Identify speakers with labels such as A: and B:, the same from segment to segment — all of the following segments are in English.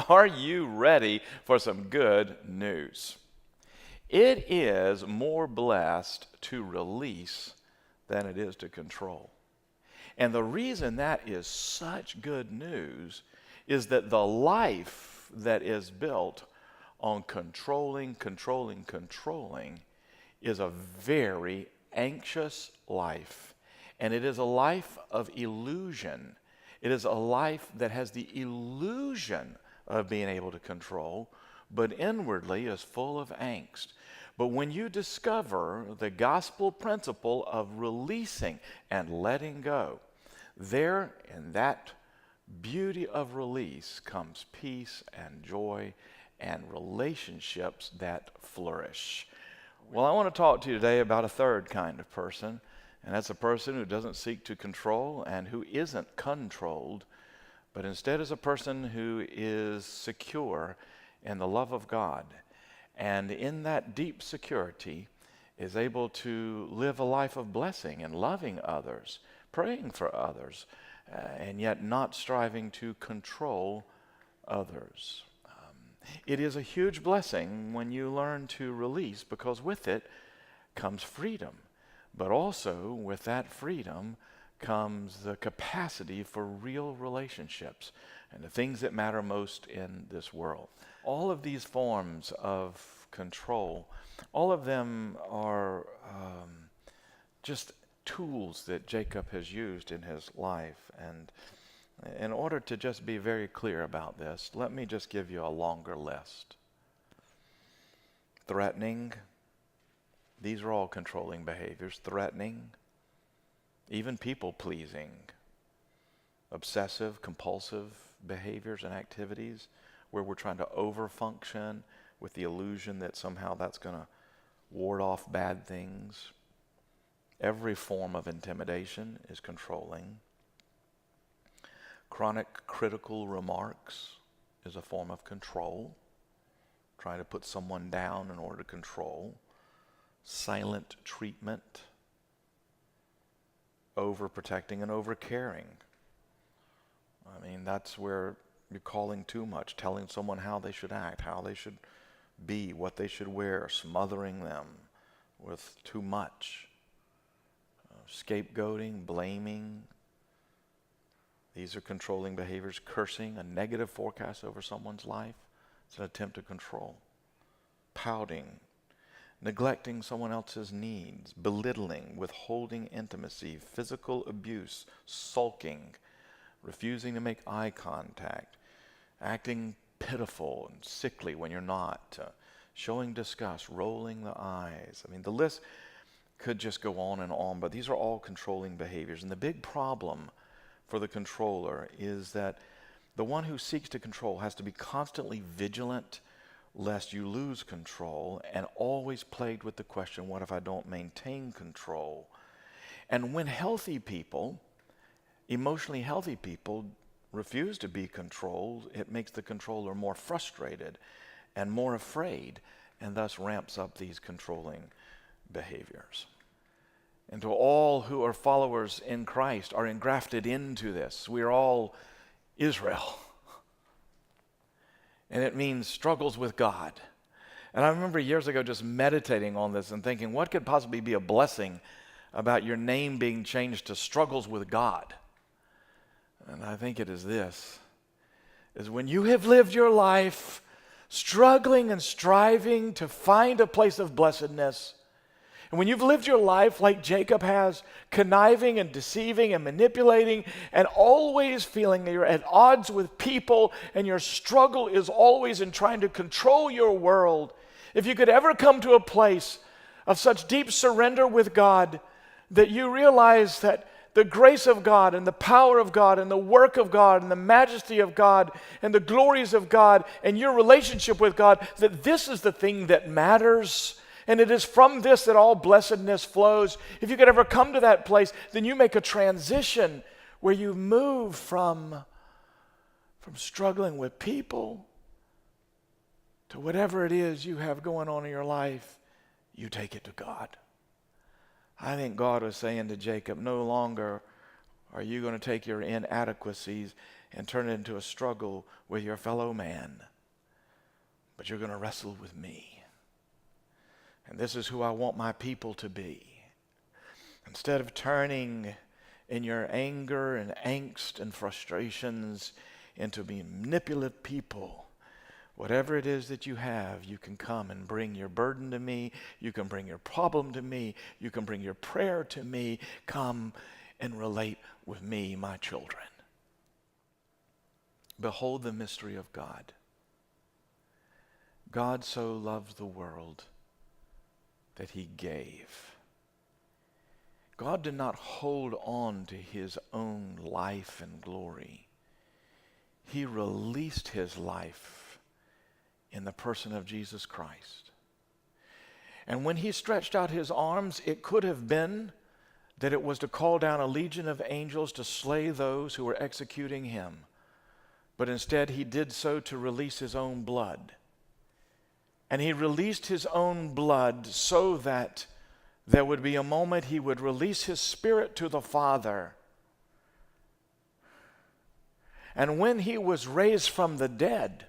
A: Are you ready for some good news? It is more blessed to release than it is to control. And the reason that is such good news is that the life that is built on controlling is a very anxious life. And it is a life of illusion. It is a life that has the illusion of being able to control, but inwardly is full of angst. But when you discover the gospel principle of releasing and letting go, there in that beauty of release comes peace and joy and relationships that flourish. Well, I want to talk to you today about a third kind of person, and that's a person who doesn't seek to control and who isn't controlled, but instead is a person who is secure in the love of God. And in that deep security is able to live a life of blessing and loving others, praying for others, and yet not striving to control others. It is a huge blessing when you learn to release, because with it comes freedom. But also with that freedom comes the capacity for real relationships and the things that matter most in this world. All of these forms of control, all of them are just tools that Jacob has used in his life. And in order to just be very clear about this, let me just give you a longer list. Threatening, these are all controlling behaviors. Threatening, even people-pleasing, obsessive, compulsive behaviors and activities where we're trying to overfunction with the illusion that somehow that's going to ward off bad things. Every form of intimidation is controlling. Chronic critical remarks is a form of control, trying to put someone down in order to control. Silent treatment, overprotecting and overcaring. I mean, that's where you're calling too much, telling someone how they should act, how they should be, what they should wear, smothering them with too much. Scapegoating, blaming. These are controlling behaviors. Cursing, a negative forecast over someone's life. It's an attempt to control. Pouting, neglecting someone else's needs, belittling, withholding intimacy, physical abuse, sulking, refusing to make eye contact, acting pitiful and sickly when you're not, showing disgust, rolling the eyes. I mean, the list could just go on, but these are all controlling behaviors. And the big problem for the controller is that the one who seeks to control has to be constantly vigilant lest you lose control, and always plagued with the question, what if I don't maintain control? And when healthy people, emotionally healthy people, refuse to be controlled, it makes the controller more frustrated and more afraid, and thus ramps up these controlling behaviors. And to all who are followers in Christ, are engrafted into this. We are all Israel. And it means struggles with God. And I remember years ago just meditating on this and thinking, what could possibly be a blessing about your name being changed to struggles with God? And I think it is this, is when you have lived your life struggling and striving to find a place of blessedness, and when you've lived your life like Jacob has, conniving and deceiving and manipulating and always feeling that you're at odds with people and your struggle is always in trying to control your world, if you could ever come to a place of such deep surrender with God that you realize that the grace of God and the power of God and the work of God and the majesty of God and the glories of God and your relationship with God, that this is the thing that matters. And it is from this that all blessedness flows. If you could ever come to that place, then you make a transition where you move from struggling with people to whatever it is you have going on in your life, you take it to God. I think God was saying to Jacob, no longer are you going to take your inadequacies and turn it into a struggle with your fellow man. But you're going to wrestle with me. And this is who I want my people to be. Instead of turning in your anger and angst and frustrations into being manipulative people, whatever it is that you have, you can come and bring your burden to me. You can bring your problem to me. You can bring your prayer to me. Come and relate with me, my children. Behold the mystery of God. God so loved the world that he gave. God did not hold on to his own life and glory. He released his life in the person of Jesus Christ. And when he stretched out his arms, it could have been that it was to call down a legion of angels to slay those who were executing him. But instead he did so to release his own blood. And he released his own blood so that there would be a moment he would release his spirit to the Father. And when he was raised from the dead,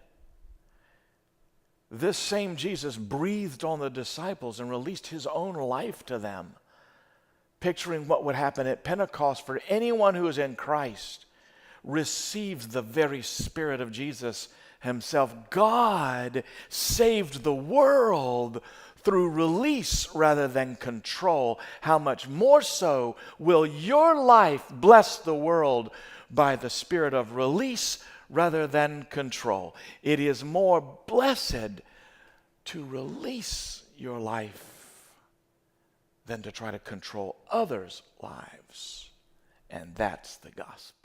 A: this same Jesus breathed on the disciples and released his own life to them, picturing what would happen at Pentecost for anyone who is in Christ, received the very Spirit of Jesus himself. God saved the world through release rather than control. How much more so will your life bless the world by the spirit of release rather than control? It is more blessed to release your life than to try to control others' lives. And that's the gospel.